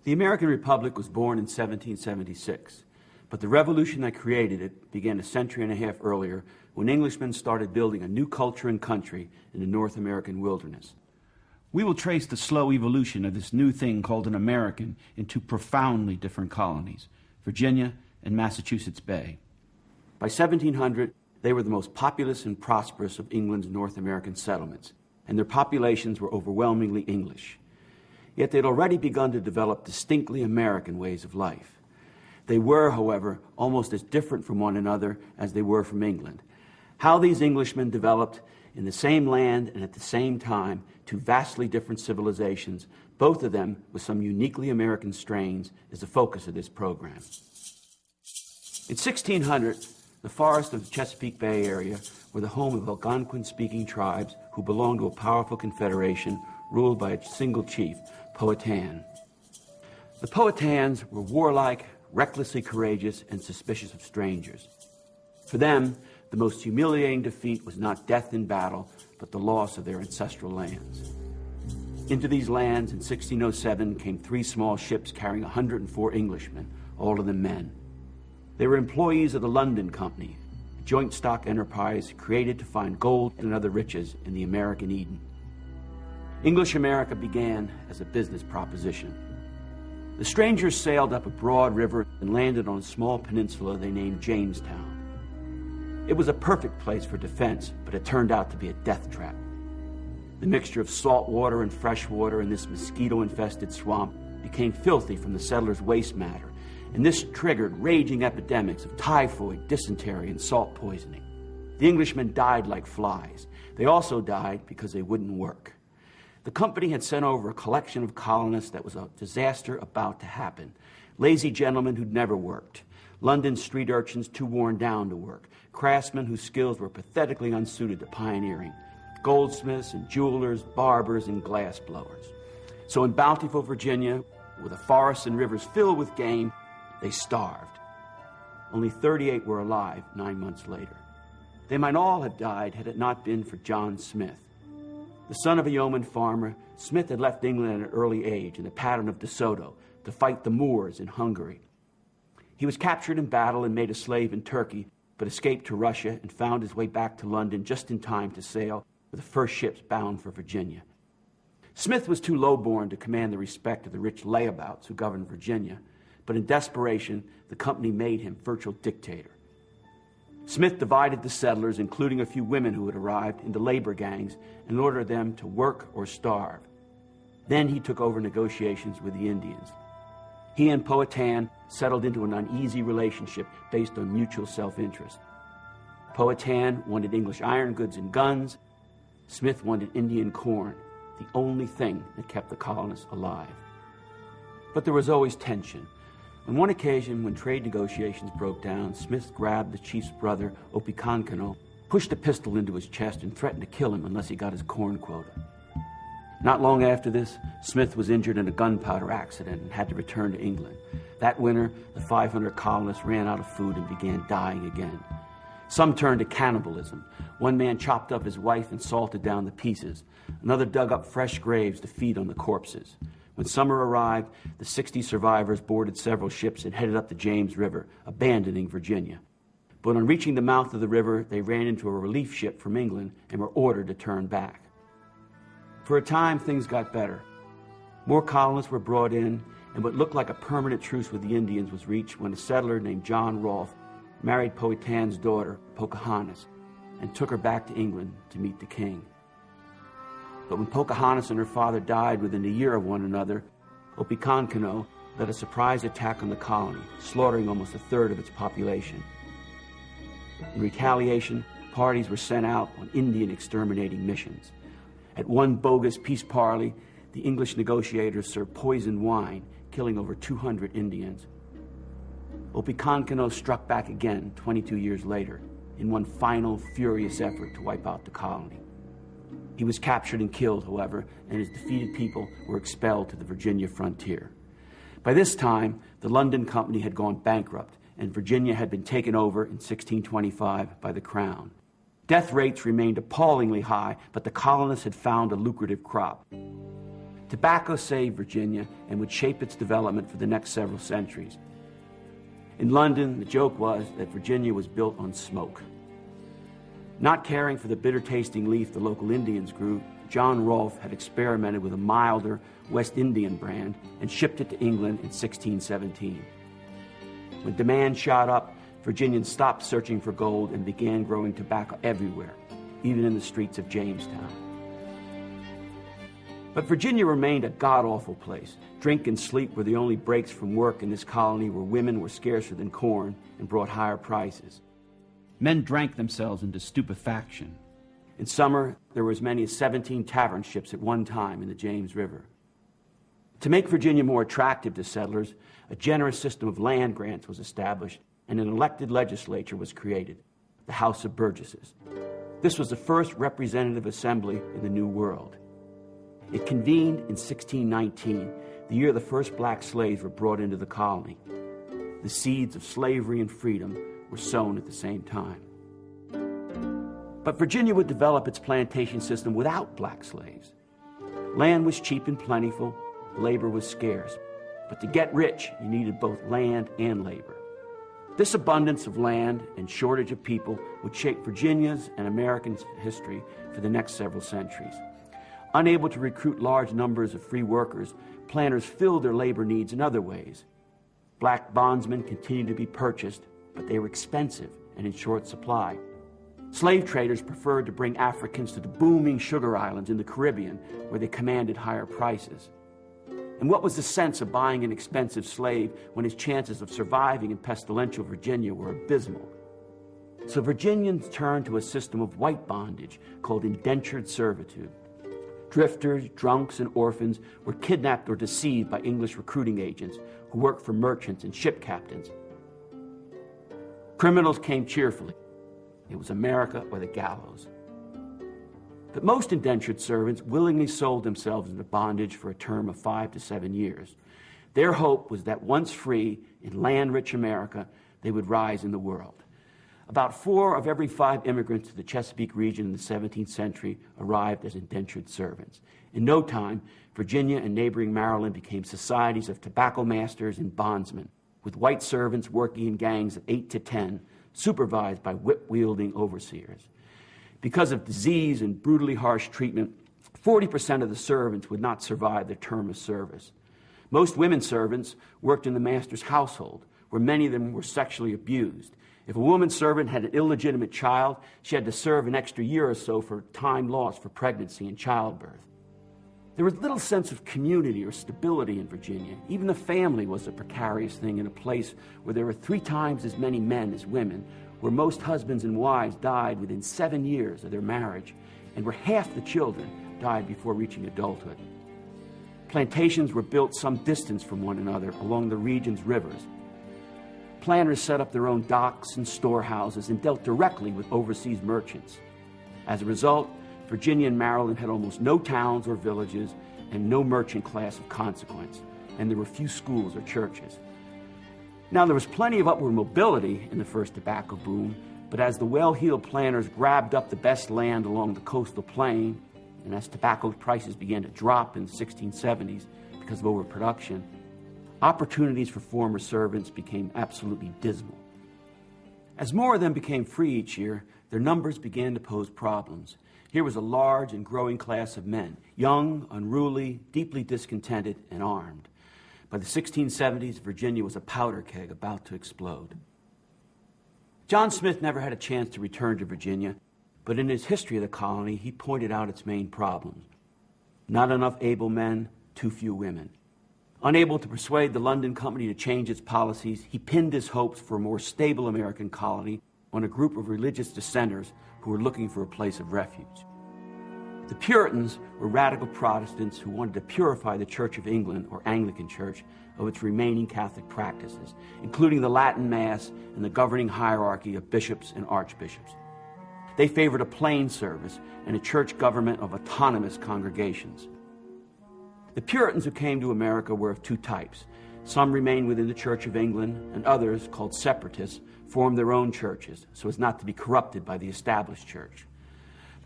The American Republic was born in 1776, but the revolution that created it began a century and a half earlier when Englishmen started building a new culture and country in the North American wilderness. We will trace the slow evolution of this new thing called an American in two profoundly different colonies, Virginia and Massachusetts Bay. By 1700, they were the most populous and prosperous of England's North American settlements, and their populations were overwhelmingly English. Yet they'd already begun to develop distinctly American ways of life. They were, however, almost as different from one another as they were from England. How these Englishmen developed in the same land and at the same time two vastly different civilizations, both of them with some uniquely American strains, is the focus of this program. In 1600, the forests of the Chesapeake Bay area were the home of Algonquin-speaking tribes who belonged to a powerful confederation ruled by a single chief, Powhatan. The Powhatans were warlike, recklessly courageous, and suspicious of strangers. For them, the most humiliating defeat was not death in battle, but the loss of their ancestral lands. Into these lands in 1607 came 3 small ships carrying 104 Englishmen, all of them men. They were employees of the London Company, a joint stock enterprise created to find gold and other riches in the American Eden. English America began as a business proposition. The strangers sailed up a broad river and landed on a small peninsula they named Jamestown. It was a perfect place for defense, but it turned out to be a death trap. The mixture of salt water and fresh water in this mosquito-infested swamp became filthy from the settlers' waste matter, and this triggered raging epidemics of typhoid, dysentery, and salt poisoning. The Englishmen died like flies. They also died because they wouldn't work. The company had sent over a collection of colonists that was a disaster about to happen. Lazy gentlemen who'd never worked. London street urchins too worn down to work. Craftsmen whose skills were pathetically unsuited to pioneering. Goldsmiths and jewelers, barbers and glass blowers. So in bountiful Virginia, with the forests and rivers filled with game, they starved. Only 38 were alive 9 months later. They might all have died had it not been for John Smith. The son of a yeoman farmer, Smith had left England at an early age in the pattern of De Soto to fight the Moors in Hungary. He was captured in battle and made a slave in Turkey, but escaped to Russia and found his way back to London just in time to sail with the first ships bound for Virginia. Smith was too lowborn to command the respect of the rich layabouts who governed Virginia, but in desperation, the company made him virtual dictator. Smith divided the settlers, including a few women who had arrived, into labor gangs and ordered them to work or starve. Then he took over negotiations with the Indians. He and Powhatan settled into an uneasy relationship based on mutual self-interest. Powhatan wanted English iron goods and guns. Smith wanted Indian corn, the only thing that kept the colonists alive. But there was always tension. On one occasion, when trade negotiations broke down, Smith grabbed the chief's brother, Opikankano, pushed a pistol into his chest, and threatened to kill him unless he got his corn quota. Not long after this, Smith was injured in a gunpowder accident and had to return to England. That winter, the 500 colonists ran out of food and began dying again. Some turned to cannibalism. One man chopped up his wife and salted down the pieces. Another dug up fresh graves to feed on the corpses. When summer arrived, the 60 survivors boarded several ships and headed up the James River, abandoning Virginia. But on reaching the mouth of the river, they ran into a relief ship from England and were ordered to turn back. For a time, things got better. More colonists were brought in, and what looked like a permanent truce with the Indians was reached when a settler named John Rolfe married Powhatan's daughter, Pocahontas, and took her back to England to meet the king. But when Pocahontas and her father died within a year of one another, Opikankano led a surprise attack on the colony, slaughtering almost a third of its population. In retaliation, parties were sent out on Indian exterminating missions. At one bogus peace parley, the English negotiators served poisoned wine, killing over 200 Indians. Opikankano struck back again 22 years later in one final furious effort to wipe out the colony. He was captured and killed, however, and his defeated people were expelled to the Virginia frontier. By this time, the London Company had gone bankrupt, and Virginia had been taken over in 1625 by the Crown. Death rates remained appallingly high, but the colonists had found a lucrative crop. Tobacco saved Virginia and would shape its development for the next several centuries. In London, the joke was that Virginia was built on smoke. Not caring for the bitter-tasting leaf the local Indians grew, John Rolfe had experimented with a milder West Indian brand and shipped it to England in 1617. When demand shot up, Virginians stopped searching for gold and began growing tobacco everywhere, even in the streets of Jamestown. But Virginia remained a god-awful place. Drink and sleep were the only breaks from work in this colony where women were scarcer than corn and brought higher prices. Men drank themselves into stupefaction. In summer, there were as many as 17 tavern ships at one time in the James River. To make Virginia more attractive to settlers, a generous system of land grants was established and an elected legislature was created, the House of Burgesses. This was the first representative assembly in the New World. It convened in 1619, the year the first black slaves were brought into the colony. The seeds of slavery and freedom were sown at the same time. But Virginia would develop its plantation system without black slaves. Land was cheap and plentiful, labor was scarce. But to get rich, you needed both land and labor. This abundance of land and shortage of people would shape Virginia's and Americans' history for the next several centuries. Unable to recruit large numbers of free workers, planters filled their labor needs in other ways. Black bondsmen continued to be purchased, but they were expensive and in short supply. Slave traders preferred to bring Africans to the booming sugar islands in the Caribbean, where they commanded higher prices. And what was the sense of buying an expensive slave when his chances of surviving in pestilential Virginia were abysmal? So Virginians turned to a system of white bondage called indentured servitude. Drifters, drunks, and orphans were kidnapped or deceived by English recruiting agents who worked for merchants and ship captains. Criminals came cheerfully. It was America or the gallows. But most indentured servants willingly sold themselves into bondage for a term of 5 to 7 years. Their hope was that once free in land-rich America, they would rise in the world. About 4 of every 5 immigrants to the Chesapeake region in the 17th century arrived as indentured servants. In no time, Virginia and neighboring Maryland became societies of tobacco masters and bondsmen, with white servants working in gangs of 8 to 10, supervised by whip-wielding overseers. Because of disease and brutally harsh treatment, 40% of the servants would not survive their term of service. Most women servants worked in the master's household, where many of them were sexually abused. If a woman servant had an illegitimate child, she had to serve an extra year or so for time lost for pregnancy and childbirth. There was little sense of community or stability in Virginia. Even the family was a precarious thing in a place where there were 3 times as many men as women, where most husbands and wives died within 7 years of their marriage, and where half the children died before reaching adulthood. Plantations were built some distance from one another along the region's rivers. Planters set up their own docks and storehouses and dealt directly with overseas merchants. As a result, Virginia and Maryland had almost no towns or villages and no merchant class of consequence, and there were few schools or churches. Now, there was plenty of upward mobility in the first tobacco boom, but as the well-heeled planters grabbed up the best land along the coastal plain, and as tobacco prices began to drop in the 1670s because of overproduction, opportunities for former servants became absolutely dismal. As more of them became free each year, their numbers began to pose problems. Here was a large and growing class of men, young, unruly, deeply discontented, and armed. By the 1670s, Virginia was a powder keg about to explode. John Smith never had a chance to return to Virginia, but in his history of the colony, he pointed out its main problems. Not enough able men, too few women. Unable to persuade the London Company to change its policies, he pinned his hopes for a more stable American colony on a group of religious dissenters who were looking for a place of refuge. The Puritans were radical Protestants who wanted to purify the Church of England, or Anglican Church, of its remaining Catholic practices, including the Latin Mass and the governing hierarchy of bishops and archbishops. They favored a plain service and a church government of autonomous congregations. The Puritans who came to America were of 2 types. Some remained within the Church of England, and others, called separatists, formed their own churches so as not to be corrupted by the established church.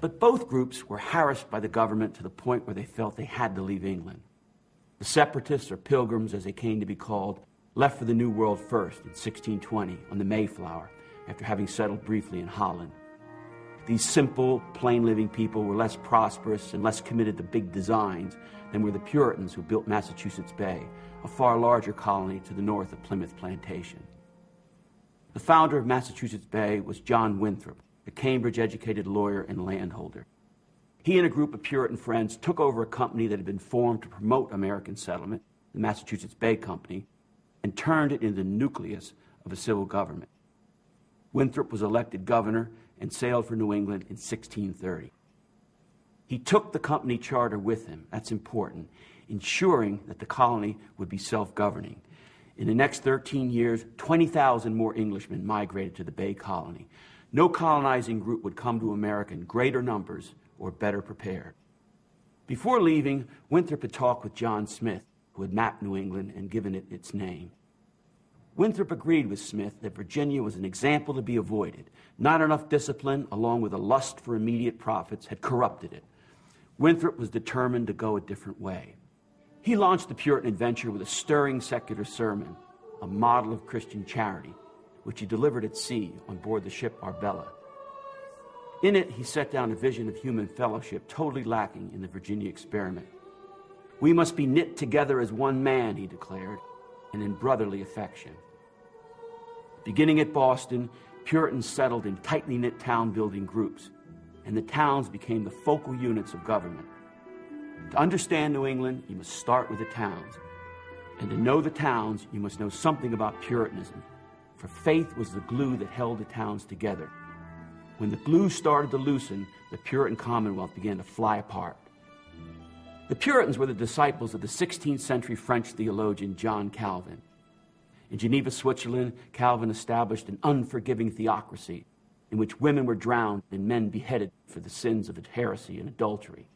But both groups were harassed by the government to the point where they felt they had to leave England. The separatists, or pilgrims as they came to be called, left for the New World first in 1620 on the Mayflower, after having settled briefly in Holland. These simple, plain-living people were less prosperous and less committed to big designs than were the Puritans who built Massachusetts Bay, a far larger colony to the north of Plymouth Plantation. The founder of Massachusetts Bay was John Winthrop, a Cambridge-educated lawyer and landholder. He and a group of Puritan friends took over a company that had been formed to promote American settlement, the Massachusetts Bay Company, and turned it into the nucleus of a civil government. Winthrop was elected governor and sailed for New England in 1630. He took the company charter with him, that's important, ensuring that the colony would be self-governing. In the next 13 years, 20,000 more Englishmen migrated to the Bay Colony. No colonizing group would come to America in greater numbers or better prepared. Before leaving, Winthrop had talked with John Smith, who had mapped New England and given it its name. Winthrop agreed with Smith that Virginia was an example to be avoided. Not enough discipline, along with a lust for immediate profits, had corrupted it. Winthrop was determined to go a different way. He launched the Puritan adventure with a stirring secular sermon, a model of Christian charity, which he delivered at sea on board the ship Arbella. In it, he set down a vision of human fellowship totally lacking in the Virginia experiment. We must be knit together as one man, he declared, and in brotherly affection. Beginning at Boston, Puritans settled in tightly knit town-building groups, and the towns became the focal units of government. To understand New England, you must start with the towns. And to know the towns, you must know something about Puritanism, for faith was the glue that held the towns together. When the glue started to loosen, the Puritan Commonwealth began to fly apart. The Puritans were the disciples of the 16th century French theologian John Calvin. In Geneva, Switzerland, Calvin established an unforgiving theocracy in which women were drowned and men beheaded for the sins of heresy and adultery.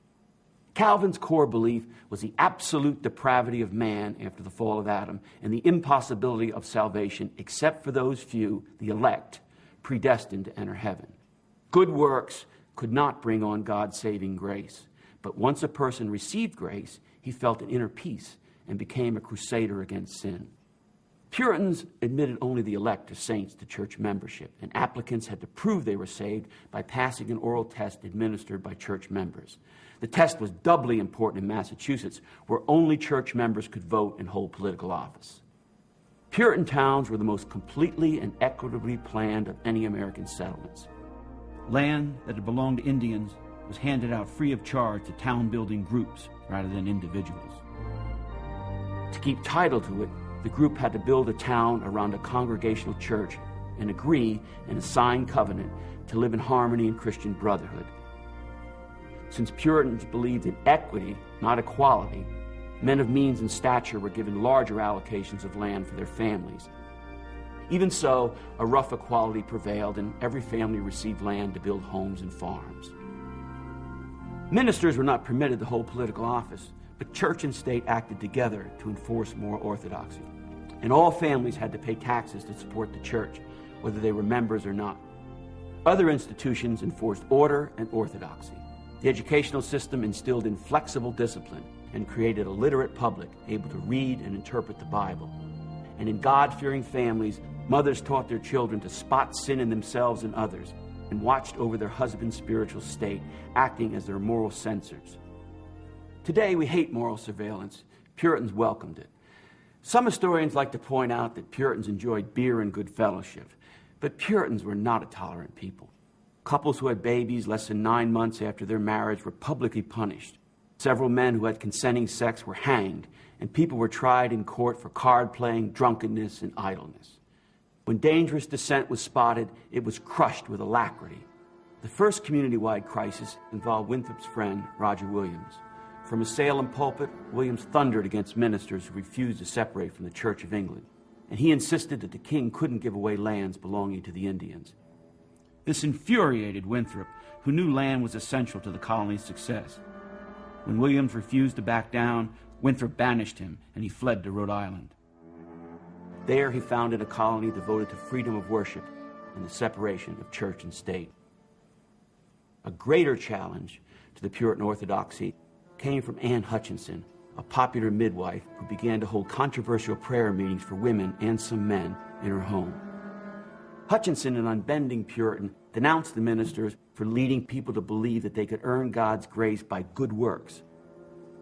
Calvin's core belief was the absolute depravity of man after the fall of Adam and the impossibility of salvation except for those few, the elect, predestined to enter heaven. Good works could not bring on God's saving grace, but once a person received grace, he felt an inner peace and became a crusader against sin. Puritans admitted only the elect as saints to church membership, and applicants had to prove they were saved by passing an oral test administered by church members. The test was doubly important in Massachusetts, where only church members could vote and hold political office. Puritan towns were the most completely and equitably planned of any American settlements. Land that had belonged to Indians was handed out free of charge to town-building groups rather than individuals. To keep title to it, the group had to build a town around a congregational church and agree in a signed covenant to live in harmony and Christian brotherhood. Since Puritans believed in equity, not equality, men of means and stature were given larger allocations of land for their families. Even so, a rough equality prevailed, and every family received land to build homes and farms. Ministers were not permitted to hold political office, but church and state acted together to enforce moral orthodoxy. And all families had to pay taxes to support the church, whether they were members or not. Other institutions enforced order and orthodoxy. The educational system instilled inflexible discipline and created a literate public able to read and interpret the Bible. And in God-fearing families, mothers taught their children to spot sin in themselves and others and watched over their husband's spiritual state, acting as their moral censors. Today, we hate moral surveillance. Puritans welcomed it. Some historians like to point out that Puritans enjoyed beer and good fellowship, but Puritans were not a tolerant people. Couples who had babies less than 9 months after their marriage were publicly punished. Several men who had consenting sex were hanged, and people were tried in court for card playing, drunkenness, and idleness. When dangerous dissent was spotted, it was crushed with alacrity. The first community-wide crisis involved Winthrop's friend, Roger Williams. From a Salem pulpit, Williams thundered against ministers who refused to separate from the Church of England, and he insisted that the king couldn't give away lands belonging to the Indians. This infuriated Winthrop, who knew land was essential to the colony's success. When Williams refused to back down, Winthrop banished him, and he fled to Rhode Island. There he founded a colony devoted to freedom of worship and the separation of church and state. A greater challenge to the Puritan orthodoxy came from Anne Hutchinson, a popular midwife who began to hold controversial prayer meetings for women and some men in her home. Hutchinson, an unbending Puritan, denounced the ministers for leading people to believe that they could earn God's grace by good works.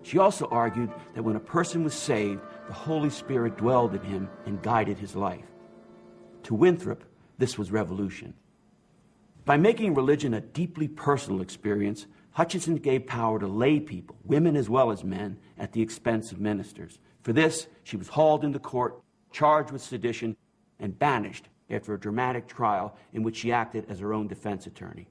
She also argued that when a person was saved, the Holy Spirit dwelled in him and guided his life. To Winthrop, this was revolution. By making religion a deeply personal experience, Hutchinson gave power to lay people, women as well as men, at the expense of ministers. For this, she was hauled into court, charged with sedition, and banished after a dramatic trial in which she acted as her own defense attorney.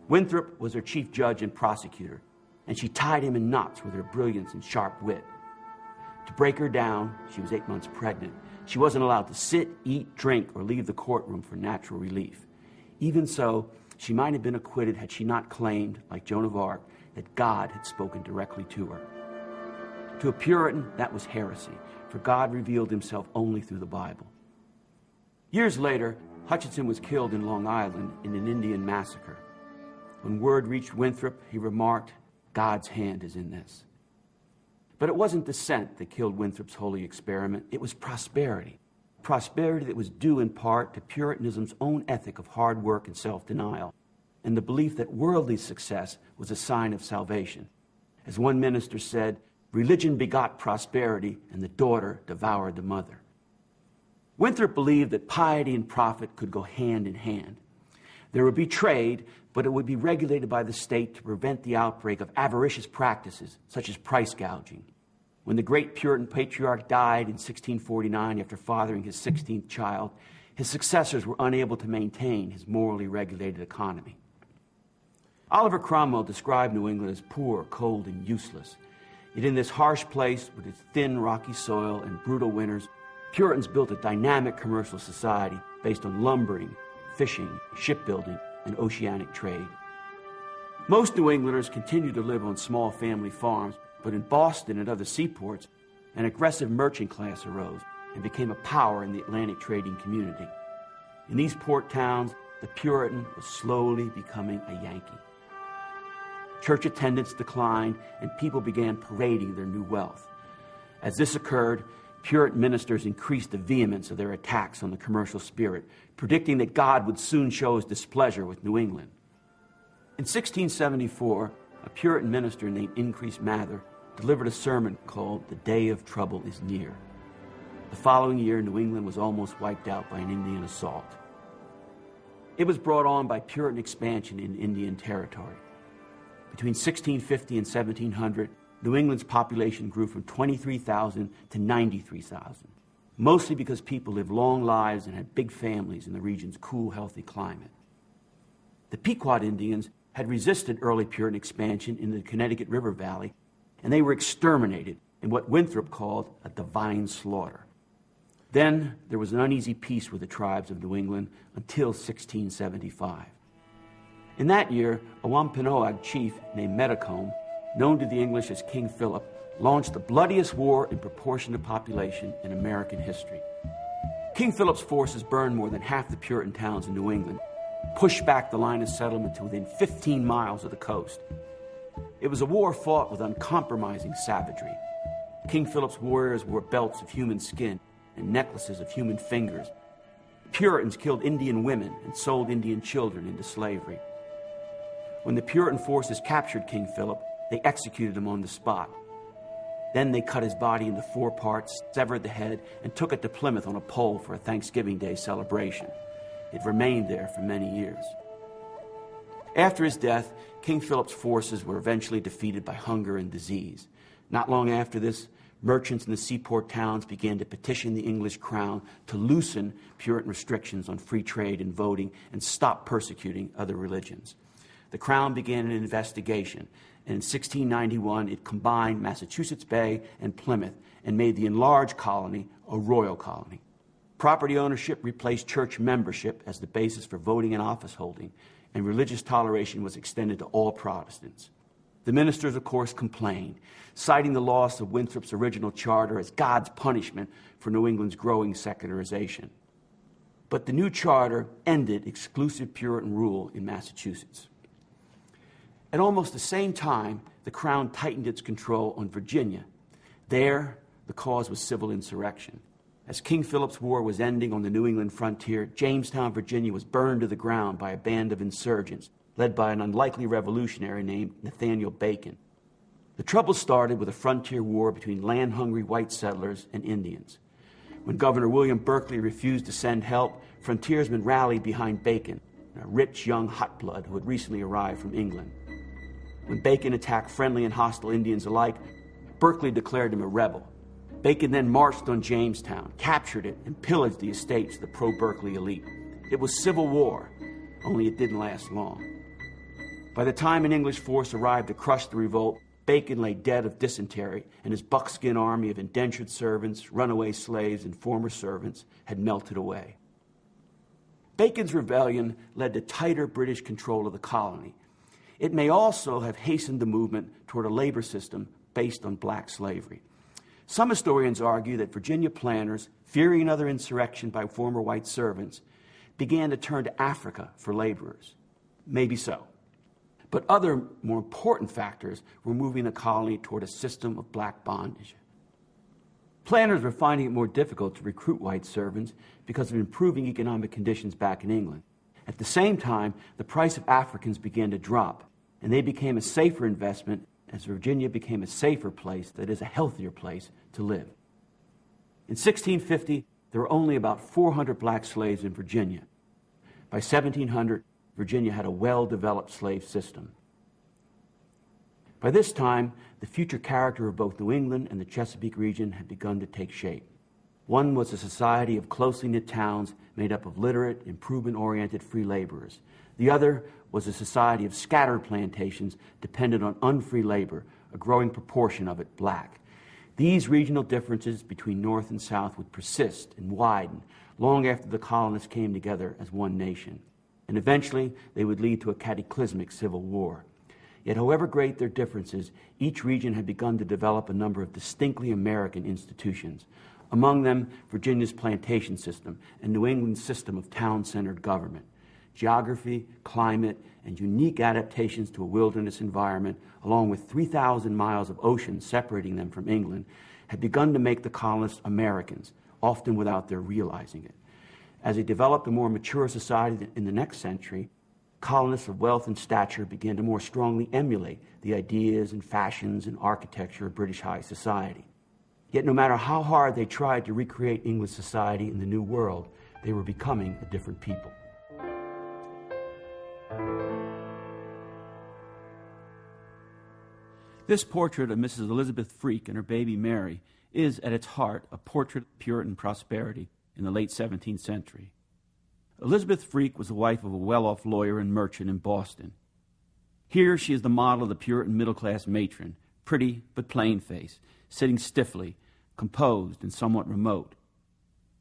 Winthrop was her chief judge and prosecutor, and she tied him in knots with her brilliance and sharp wit. To break her down, she was 8 months pregnant. She wasn't allowed to sit, eat, drink, or leave the courtroom for natural relief. Even so, she might have been acquitted had she not claimed, like Joan of Arc, that God had spoken directly to her. To a Puritan, that was heresy, for God revealed himself only through the Bible. Years later, Hutchinson was killed in Long Island in an Indian massacre. When word reached Winthrop, he remarked, "God's hand is in this." But it wasn't dissent that killed Winthrop's holy experiment. It was prosperity. Prosperity that was due in part to Puritanism's own ethic of hard work and self-denial, and the belief that worldly success was a sign of salvation. As one minister said, religion begot prosperity, and the daughter devoured the mother. Winthrop believed that piety and profit could go hand in hand. There would be trade, but it would be regulated by the state to prevent the outbreak of avaricious practices, such as price gouging. When the great Puritan patriarch died in 1649 after fathering his 16th child, his successors were unable to maintain his morally regulated economy. Oliver Cromwell described New England as poor, cold, and useless. Yet in this harsh place, with its thin, rocky soil and brutal winters, Puritans built a dynamic commercial society based on lumbering, fishing, shipbuilding, and oceanic trade. Most New Englanders continued to live on small family farms, but in Boston and other seaports, an aggressive merchant class arose and became a power in the Atlantic trading community. In these port towns, the Puritan was slowly becoming a Yankee. Church attendance declined, and people began parading their new wealth. As this occurred, Puritan ministers increased the vehemence of their attacks on the commercial spirit, predicting that God would soon show his displeasure with New England. In 1674, a Puritan minister named Increase Mather delivered a sermon called "The Day of Trouble is Near." The following year, New England was almost wiped out by an Indian assault. It was brought on by Puritan expansion in Indian territory. Between 1650 and 1700, New England's population grew from 23,000 to 93,000, mostly because people lived long lives and had big families in the region's cool, healthy climate. The Pequot Indians had resisted early Puritan expansion in the Connecticut River Valley, and they were exterminated in what Winthrop called a divine slaughter. Then there was an uneasy peace with the tribes of New England until 1675. In that year, a Wampanoag chief named Metacomb, known to the English as King Philip, launched the bloodiest war in proportion to population in American history. King Philip's forces burned more than half the Puritan towns in New England, pushed back the line of settlement to within 15 miles of the coast. It was a war fought with uncompromising savagery. King Philip's warriors wore belts of human skin and necklaces of human fingers. Puritans killed Indian women and sold Indian children into slavery. When the Puritan forces captured King Philip, they executed him on the spot. Then they cut his body into 4 parts, severed the head, and took it to Plymouth on a pole for a Thanksgiving Day celebration. It remained there for many years. After his death, King Philip's forces were eventually defeated by hunger and disease. Not long after this, merchants in the seaport towns began to petition the English crown to loosen Puritan restrictions on free trade and voting and stop persecuting other religions. The crown began an investigation, and in 1691 it combined Massachusetts Bay and Plymouth and made the enlarged colony a royal colony. Property ownership replaced church membership as the basis for voting and office holding, and religious toleration was extended to all Protestants. The ministers, of course, complained, citing the loss of Winthrop's original charter as God's punishment for New England's growing secularization. But the new charter ended exclusive Puritan rule in Massachusetts. At almost the same time, the Crown tightened its control on Virginia. There, the cause was civil insurrection. As King Philip's War was ending on the New England frontier, Jamestown, Virginia was burned to the ground by a band of insurgents led by an unlikely revolutionary named Nathaniel Bacon. The trouble started with a frontier war between land-hungry white settlers and Indians. When Governor William Berkeley refused to send help, frontiersmen rallied behind Bacon, a rich young hotblood who had recently arrived from England. When Bacon attacked friendly and hostile Indians alike, Berkeley declared him a rebel. Bacon then marched on Jamestown, captured it, and pillaged the estates of the pro-Berkeley elite. It was civil war, only it didn't last long. By the time an English force arrived to crush the revolt, Bacon lay dead of dysentery, and his buckskin army of indentured servants, runaway slaves, and former servants had melted away. Bacon's rebellion led to tighter British control of the colony. It may also have hastened the movement toward a labor system based on black slavery. Some historians argue that Virginia planters, fearing another insurrection by former white servants, began to turn to Africa for laborers. Maybe so. But other, more important factors were moving the colony toward a system of black bondage. Planters were finding it more difficult to recruit white servants because of improving economic conditions back in England. At the same time, the price of Africans began to drop, and they became a safer investment as Virginia became a safer place, that is, a healthier place to live. In 1650, there were only about 400 black slaves in Virginia. By 1700, Virginia had a well-developed slave system. By this time, the future character of both New England and the Chesapeake region had begun to take shape. One was a society of closely knit towns made up of literate, improvement-oriented free laborers. The other was a society of scattered plantations dependent on unfree labor, a growing proportion of it black. These regional differences between North and South would persist and widen long after the colonists came together as one nation. And eventually, they would lead to a cataclysmic civil war. Yet, however great their differences, each region had begun to develop a number of distinctly American institutions. Among them, Virginia's plantation system and New England's system of town-centered government. Geography, climate, and unique adaptations to a wilderness environment, along with 3,000 miles of ocean separating them from England, had begun to make the colonists Americans, often without their realizing it. As they developed a more mature society in the next century, colonists of wealth and stature began to more strongly emulate the ideas and fashions and architecture of British high society. Yet no matter how hard they tried to recreate English society in the New World, they were becoming a different people. This portrait of Mrs. Elizabeth Freak and her baby Mary is, at its heart, a portrait of Puritan prosperity in the late 17th century. Elizabeth Freak was the wife of a well-off lawyer and merchant in Boston. Here she is the model of the Puritan middle-class matron, pretty but plain-faced, sitting stiffly, composed and somewhat remote.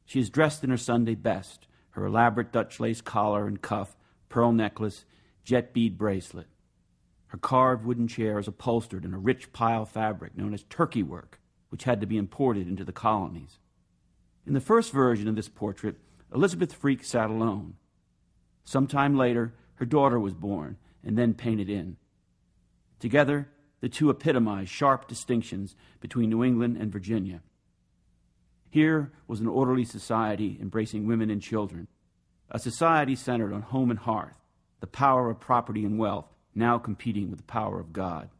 She is dressed in her Sunday best, her elaborate Dutch lace collar and cuff, pearl necklace, jet bead bracelet. Her carved wooden chair is upholstered in a rich pile fabric known as turkey work, which had to be imported into the colonies. In the first version of this portrait, Elizabeth Freak sat alone. Sometime later, her daughter was born and then painted in. Together, the two epitomize sharp distinctions between New England and Virginia. Here was an orderly society embracing women and children, a society centered on home and hearth, the power of property and wealth, now competing with the power of God.